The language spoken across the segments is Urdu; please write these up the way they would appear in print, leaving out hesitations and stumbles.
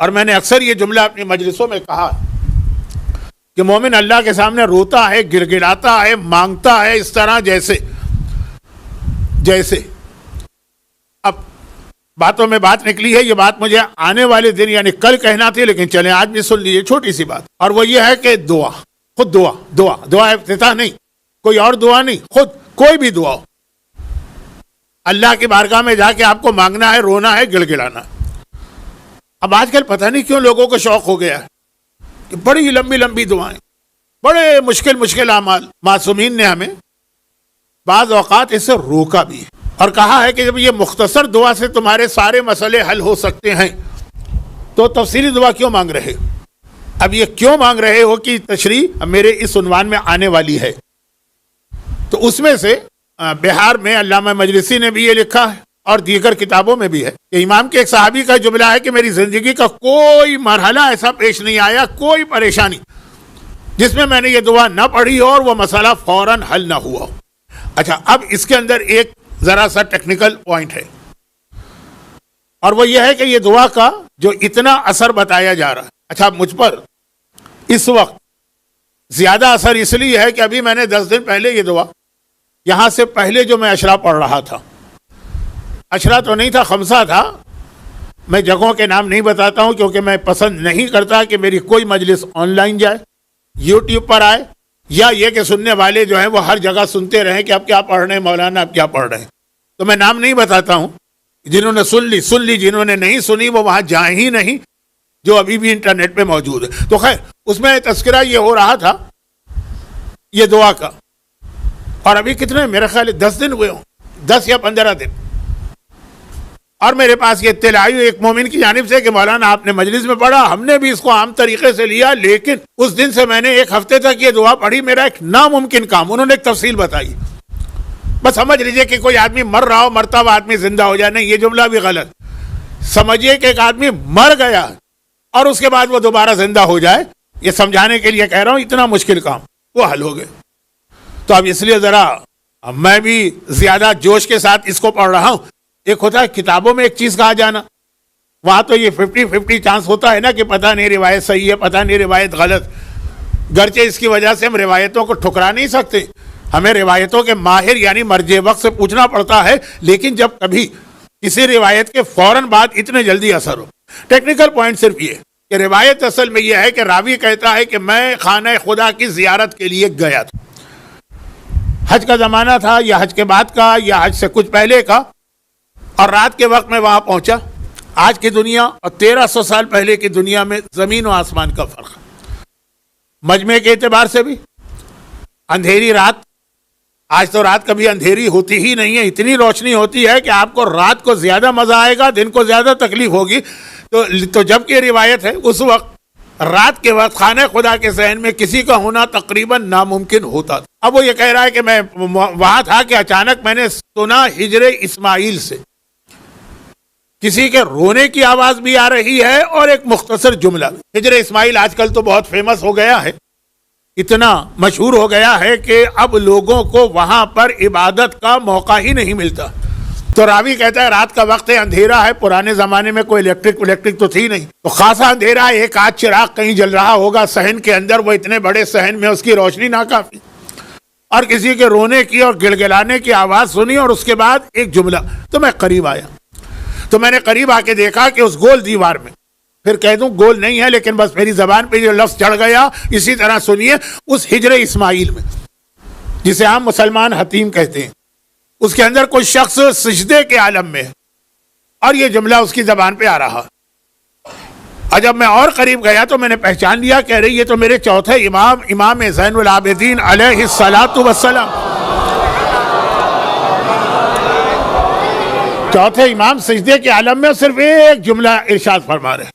اور میں نے اکثر یہ جملہ اپنی مجلسوں میں کہا کہ مومن اللہ کے سامنے روتا ہے، گر گراتا ہے، مانگتا ہے اس طرح جیسے اب باتوں میں بات نکلی ہے، یہ بات مجھے آنے والے دن یعنی کل کہنا تھی، لیکن چلیں آج بھی سن لیجیے چھوٹی سی بات، اور وہ یہ ہے کہ دعا، خود دعا افتتاح نہیں، کوئی اور دعا نہیں، خود کوئی بھی دعا ہو، اللہ کی بارگاہ میں جا کے آپ کو مانگنا ہے، رونا ہے، گڑ گڑانا ہے۔ اب آج کل پتہ نہیں کیوں لوگوں کو شوق ہو گیا ہے کہ بڑی لمبی لمبی دعائیں، بڑے مشکل اعمال۔ معصومین نے ہمیں بعض اوقات اس سے روکا بھی ہے اور کہا ہے کہ جب یہ مختصر دعا سے تمہارے سارے مسئلے حل ہو سکتے ہیں تو تفصیلی دعا کیوں مانگ رہے؟ اب یہ کیوں مانگ رہے ہو کہ تشریح میرے اس عنوان میں آنے والی ہے۔ تو اس میں سے بہار میں علامہ مجلسی نے بھی یہ لکھا ہے اور دیگر کتابوں میں بھی ہے کہ امام کے ایک صحابی کا جملہ ہے کہ میری زندگی کا کوئی مرحلہ ایسا پیش نہیں آیا، کوئی پریشانی جس میں نے یہ دعا نہ پڑھی ہو اور وہ مسئلہ فوراً حل نہ ہوا ہو۔ اچھا، اب اس کے اندر ایک ذرا سا ٹیکنیکل پوائنٹ ہے، اور وہ یہ ہے کہ یہ دعا کا جو اتنا اثر بتایا جا رہا ہے، اچھا مجھ پر اس وقت زیادہ اثر اس لیے ہے کہ ابھی میں نے 10 دن پہلے یہ دعا یہاں سے پہلے جو میں اشرا پڑھ رہا تھا، اشرا تو نہیں تھا، خمسہ تھا، میں جگہوں کے نام نہیں بتاتا ہوں کیونکہ میں پسند نہیں کرتا کہ میری کوئی مجلس آن لائن جائے، یوٹیوب پر آئے، یا یہ کہ سننے والے جو ہیں وہ ہر جگہ سنتے رہیں کہ آپ کیا پڑھ رہے ہیں مولانا، آپ کیا پڑھ رہے ہیں۔ تو میں نام نہیں بتاتا ہوں، جنہوں نے سن لی، جنہوں نے نہیں سنی وہ وہاں جائیں ہی نہیں، جو ابھی بھی انٹرنیٹ پہ موجود ہے۔ تو خیر اس میں تذکرہ یہ ہو رہا تھا یہ دعا کا، اور ابھی کتنے میرے خیال 10 دن ہوئے ہوں، 10 یا 15 دن، اور میرے پاس یہ اطلاع آئی ایک مومن کی جانب سے کہ مولانا آپ نے مجلس میں پڑھا، ہم نے بھی اس کو عام طریقے سے لیا، لیکن اس دن سے میں نے ایک ہفتے تک یہ دعا پڑھی، میرا ایک ناممکن کام، انہوں نے ایک تفصیل بتائی، بس سمجھ لیجئے کہ کوئی آدمی مر رہا ہو، مرتا ہوا آدمی زندہ ہو جائے، نہیں یہ جملہ بھی غلط، سمجھیے کہ ایک آدمی مر گیا اور اس کے بعد وہ دوبارہ زندہ ہو جائے، یہ سمجھانے کے لیے کہہ رہا ہوں، اتنا مشکل کام وہ حل ہو گئے۔ تو اب اس لیے ذرا میں بھی زیادہ جوش کے ساتھ اس کو پڑھ رہا ہوں۔ ایک ہوتا ہے کتابوں میں ایک چیز کہا جانا، وہاں تو یہ 50-50 چانس ہوتا ہے نا کہ پتہ نہیں روایت صحیح ہے، پتہ نہیں روایت غلط، گرچہ اس کی وجہ سے ہم روایتوں کو ٹھکرا نہیں سکتے، ہمیں روایتوں کے ماہر یعنی مرجع وقت سے پوچھنا پڑتا ہے، لیکن جب کبھی کسی روایت کے فوراً بعد اتنے جلدی اثر ہو، ٹیکنیکل پوائنٹ صرف یہ کہ روایت اصل میں یہ ہے کہ راوی کہتا ہے کہ میں خانہ خدا کی زیارت کے لیے گیا تھا، حج کا زمانہ تھا یا حج کے بعد کا یا حج سے کچھ پہلے کا، اور رات کے وقت میں وہاں پہنچا۔ آج کی دنیا اور 1300 سال پہلے کی دنیا میں زمین و آسمان کا فرق ہے، مجمع کے اعتبار سے بھی، اندھیری رات، آج تو رات کبھی اندھیری ہوتی ہی نہیں ہے، اتنی روشنی ہوتی ہے کہ آپ کو رات کو زیادہ مزہ آئے گا، دن کو زیادہ تکلیف ہوگی۔ تو جب کہ روایت ہے اس وقت رات کے وقت خانہ خدا کے ذہن میں کسی کا ہونا تقریباً ناممکن ہوتا تھا۔ اب وہ یہ کہہ رہا ہے کہ میں وہاں تھا کہ اچانک میں نے سنا ہجر اسماعیل سے کسی کے رونے کی آواز بھی آ رہی ہے اور ایک مختصر جملہ۔ ہجر اسماعیل آج کل تو بہت فیمس ہو گیا ہے، اتنا مشہور ہو گیا ہے کہ اب لوگوں کو وہاں پر عبادت کا موقع ہی نہیں ملتا۔ تو راوی کہتا ہے رات کا وقت ہے، اندھیرا ہے، پرانے زمانے میں کوئی الیکٹرک تو تھی نہیں، تو خاصا اندھیرا ہے، ایک آدھ چراغ کہیں جل رہا ہوگا صحن کے اندر، وہ اتنے بڑے صحن میں اس کی روشنی ناکافی، اور کسی کے رونے کی اور گڑگڑانے کی آواز سنی، اور اس کے بعد ایک جملہ۔ تو میں قریب آیا، تو میں نے قریب آ کے دیکھا کہ اس گول دیوار میں، پھر کہہ دوں گول نہیں ہے لیکن بس میری زبان پہ جو لفظ چڑھ گیا، اسی طرح سنیے، اس ہجر اسماعیل میں جسے عام مسلمان حتیم کہتے ہیں، اس کے اندر کوئی شخص سجدے کے عالم میں ہے، اور یہ جملہ اس کی زبان پہ آ رہا۔ اور جب میں اور قریب گیا تو میں نے پہچان لیا، کہہ رہی یہ تو میرے چوتھے امام زین العابدین علیہ الصلاۃ والسلام، چوتھے امام سجدے کے عالم میں صرف ایک جملہ ارشاد فرما رہے۔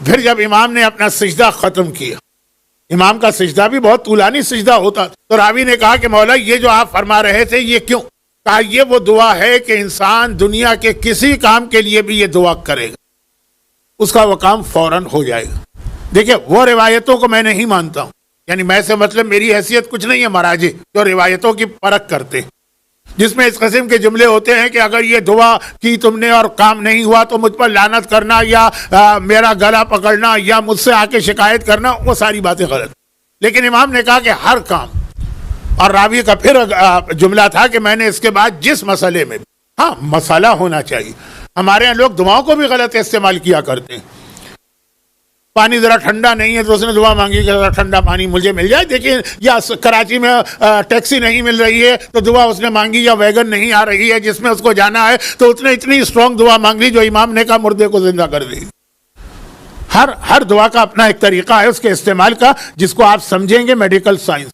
پھر جب امام نے اپنا سجدہ ختم کیا، امام کا سجدہ بھی بہت طولانی سجدہ ہوتا، تو راوی نے کہا کہ مولا یہ جو آپ فرما رہے تھے یہ کیوں؟ کہا یہ وہ دعا ہے کہ انسان دنیا کے کسی کام کے لیے بھی یہ دعا کرے گا، اس کا وہ کام فوراً ہو جائے گا۔ دیکھیں وہ روایتوں کو میں نہیں مانتا ہوں، یعنی میں سے مطلب میری حیثیت کچھ نہیں ہے، مراجع جو روایتوں کی پرکھ کرتے، جس میں اس قسم کے جملے ہوتے ہیں کہ اگر یہ دعا کی تم نے اور کام نہیں ہوا تو مجھ پر لعنت کرنا یا میرا گلا پکڑنا یا مجھ سے آ کے شکایت کرنا، وہ ساری باتیں غلط. لیکن امام نے کہا کہ ہر کام، اور راوی کا پھر جملہ تھا کہ میں نے اس کے بعد جس مسئلے میں، ہاں مسئلہ ہونا چاہیے. ہمارے یہاں لوگ دعاؤں کو بھی غلط استعمال کیا کرتے ہیں. پانی ذرا ٹھنڈا نہیں ہے تو اس نے دعا مانگی کہ ذرا ٹھنڈا پانی مجھے مل جائے. دیکھیے، یا کراچی میں ٹیکسی نہیں مل رہی ہے تو دعا اس نے مانگی، یا ویگن نہیں آ رہی ہے جس میں اس کو جانا ہے تو اس نے اتنی اسٹرانگ دعا مانگ لی جو امام نے کہا مردے کو زندہ کر دی. ہر دعا کا اپنا ایک طریقہ ہے اس کے استعمال کا، جس کو آپ سمجھیں گے میڈیکل سائنس.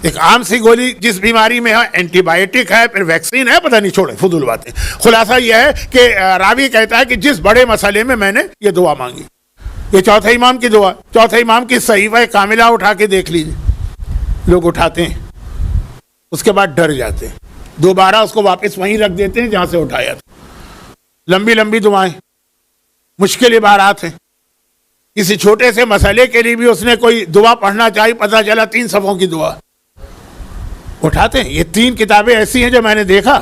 ایک عام سی گولی جس بیماری میں ہے، اینٹی بائیوٹک ہے، پھر ویکسین ہے، پتہ نہیں، چھوڑیں فضول باتیں. خلاصہ یہ ہے کہ راوی کہتا ہے کہ جس بڑے مسئلے میں میں نے یہ دعا مانگی. یہ چوتھے امام کی دعا، چوتھے امام کی صحیفہ کاملہ اٹھا کے دیکھ لیجیے. لوگ اٹھاتے ہیں، اس کے بعد ڈر جاتے ہیں، دوبارہ اس کو واپس وہیں رکھ دیتے ہیں جہاں سے اٹھایا تھا. لمبی لمبی دعائیں، مشکل عبارات ہیں. کسی چھوٹے سے مسئلے کے لیے بھی اس نے کوئی دعا پڑھنا چاہی، پتہ چلا 3 صفحوں کی دعا. اٹھاتے ہیں. یہ 3 کتابیں ایسی ہیں جو میں نے دیکھا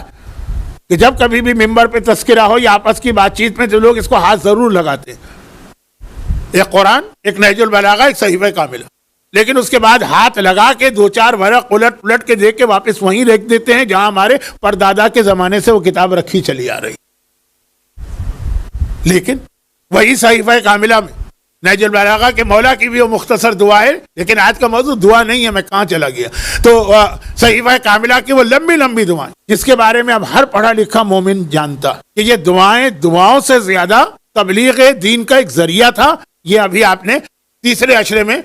کہ جب کبھی بھی ممبر پہ تذکرہ ہو یا آپس کی بات چیت میں تو لوگ اس کو ہاتھ ضرور لگاتے ہیں. ایک قرآن، ایک نہج البلاغہ، ایک صحیفہ کاملہ. لیکن اس کے بعد ہاتھ لگا کے 2-4 ورق الٹ پلٹ کے دیکھ کے واپس وہیں رکھ دیتے ہیں جہاں ہمارے پردادا کے زمانے سے وہ کتاب رکھی چلی آ رہی. لیکن وہی صحیفہ کاملہ میں نہج البلاغہ کے مولا کی بھی وہ مختصر دعا ہے، لیکن آج کا موضوع دعا نہیں ہے، میں کہاں چلا گیا. تو صحیفہ کاملہ کی وہ لمبی لمبی دعائیں جس کے بارے میں اب ہر پڑھا لکھا مومن جانتا کہ یہ دعائیں دعاؤں سے زیادہ تبلیغ دین کا ایک ذریعہ تھا. یہ ابھی آپ نے تیسرے عشرے میں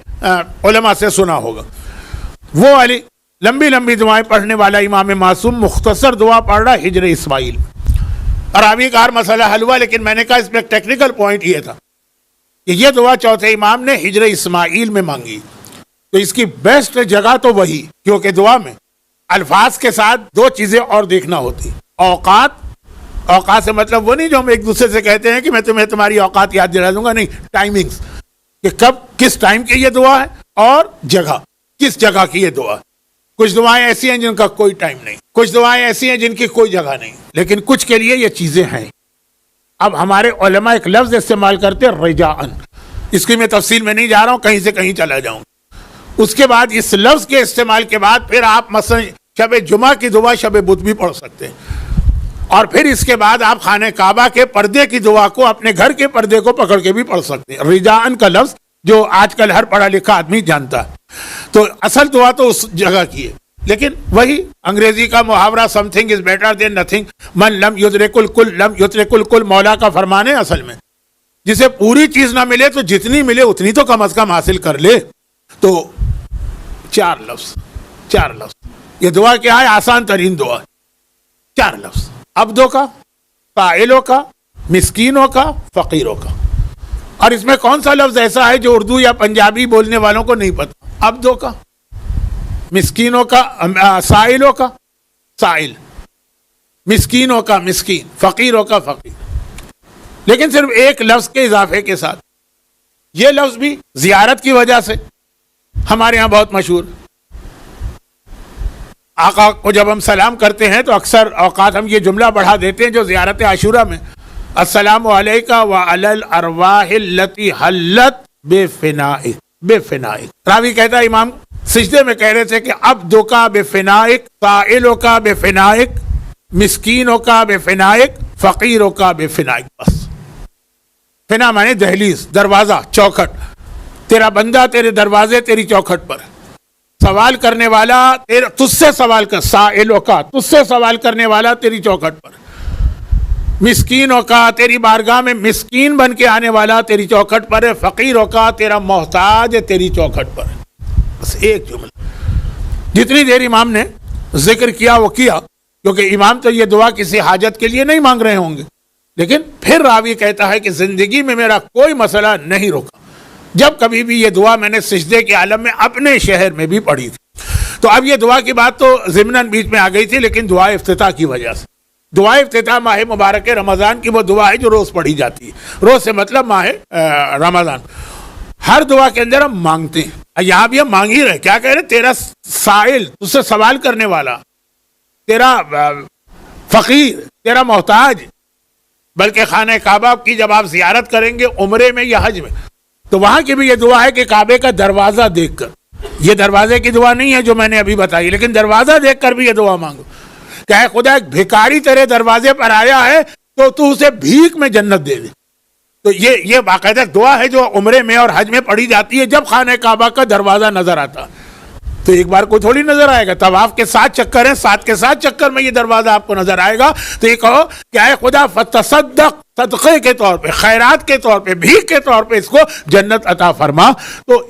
علماء سے سنا ہوگا. وہ والی لمبی لمبی دعائیں پڑھنے والا امام معصوم مختصر دعا پڑھ رہا ہجر اسماعیل. اور ابھی کا ہر مسئلہ حل ہوا، لیکن میں نے کہا اس میں ایک ٹیکنیکل پوائنٹ یہ تھا کہ یہ دعا چوتھے امام نے ہجر اسماعیل میں مانگی. تو اس کی بیسٹ جگہ تو وہی، کیونکہ دعا میں الفاظ کے ساتھ 2 چیزیں اور دیکھنا ہوتی. اوقات سے مطلب وہ نہیں جو ہم ایک دوسرے سے کہتے ہیں کہ میں تمہیں تمہاری اوقات یاد دلا دوں گا، نہیں، ٹائمنگز، کہ کب کس ٹائم کی یہ دعا ہے، اور جگہ کس جگہ کی یہ دعا. کچھ دعائیں ایسی ہیں جن کا کوئی ٹائم نہیں، کچھ دعائیں ایسی ہیں جن کی کوئی جگہ نہیں، لیکن کچھ کے لیے یہ چیزیں ہیں. اب ہمارے علماء ایک لفظ استعمال کرتے رجاءً، اس کی میں تفصیل میں نہیں جا رہا ہوں، کہیں سے کہیں چلا جاؤں. اس کے بعد اس لفظ کے استعمال کے بعد پھر آپ مثلا شب جمعہ کی دعا شب بدھ بھی پڑھ سکتے ہیں. اور پھر اس کے بعد آپ خانہ کعبہ کے پردے کی دعا کو اپنے گھر کے پردے کو پکڑ کے بھی پڑھ سکتے ہیں. رجاءً کا لفظ جو آج کل ہر پڑھا لکھا آدمی جانتا ہے. تو اصل دعا تو اس جگہ کی ہے، لیکن وہی انگریزی کا محاورہ some thing is better than nothing, من لم یدرک الکل لم یدرک الکل، مولا کا فرمان ہے. اصل میں جسے پوری چیز نہ ملے تو جتنی ملے اتنی تو کم از کم حاصل کر لے. تو 4 لفظ یہ دعا کیا ہے؟ آسان ترین دعا. 4 لفظ، عبدوں کا، فاعلوں کا، مسکینوں کا، فقیروں کا. اور اس میں کون سا لفظ ایسا ہے جو اردو یا پنجابی بولنے والوں کو نہیں پتا؟ عبدوں کا، مسکینوں کا، سائلوں کا سائل، مسکینوں کا مسکین، فقیروں کا فقیر. لیکن صرف ایک لفظ کے اضافے کے ساتھ. یہ لفظ بھی زیارت کی وجہ سے ہمارے ہاں بہت مشہور. آقا کو جب ہم سلام کرتے ہیں تو اکثر اوقات ہم یہ جملہ بڑھا دیتے ہیں جو زیارت عاشورہ میں، السلام علیکہ وعلی الارواح التی حلت بفنائک. راوی کہتا ہے امام سجدے میں کہہ رہے تھے کہ عبدوں کا بفنائک، سائلوں کا بفنائک، مسکینوں کا بفنائک، فقیروں کا بفنائک. بس فنا مانے دہلیز، دروازہ، چوکھٹ. تیرا بندہ تیرے دروازے تیری چوکھٹ پر، سوال کرنے والا تجھ سے سوال کر، سائلوں کا تجھ سے سوال کرنے والا تیری چوکھٹ پر، مسکینوں کا تیری بارگاہ میں مسکین بن کے آنے والا تیری چوکھٹ پر ہے، فقیروں کا تیرا محتاج تیری چوکھٹ پر. بس ایک جملہ. جتنی دیر امام نے ذکر کیا وہ کیا، کیونکہ امام تو یہ دعا کسی حاجت کے لیے نہیں مانگ رہے ہوں گے. لیکن پھر راوی کہتا ہے کہ زندگی میں میرا کوئی مسئلہ نہیں رکا جب کبھی بھی یہ دعا میں نے سجدے کے عالم میں اپنے شہر میں بھی پڑھی تھی. تو اب یہ دعا کی بات تو ضمناً بیچ میں آ گئی تھی، لیکن دعا افتتاح کی وجہ سے. دعا افتتاح ماہ مبارک رمضان کی وہ دعا ہے جو روز پڑھی جاتی ہے. روز سے مطلب ماہ رمضان. ہر دعا کے اندر ہم مانگتے ہیں. یہاں بھی ہم مانگ ہی رہے. کیا کہہ رہے؟ تیرا سائل، تجھ سے سوال کرنے والا، تیرا فقیر، تیرا محتاج، بلکہ خانہ کعبہ کی جب آپ زیارت کریں گے عمرے میں یا حج میں تو وہاں کی بھی یہ دعا ہے کہ کعبے کا دروازہ دیکھ کر، یہ دروازے کی دعا نہیں ہے جو میں نے ابھی بتائی، لیکن دروازہ دیکھ کر بھی یہ دعا مانگو کہ اے خدا ایک بھکاری تیرے دروازے پر آیا ہے تو اسے بھیک میں جنت دے دے. تو یہ باقاعدہ دعا ہے جو عمرے میں اور حج میں پڑھی جاتی ہے جب خانہ کعبہ کا دروازہ نظر آتا. تو ایک بار کو تھوڑی نظر آئے گا، طواف کے 7 چکر ہیں، 7 کے 7 چکر میں یہ دروازہ آپ کو نظر آئے گا. تو یہ کہو کہ اے خدا فتصدق، صدقے کے طور پہ، خیرات کے طور پہ، بھیک کے طور پہ اس کو جنت عطا فرما. تو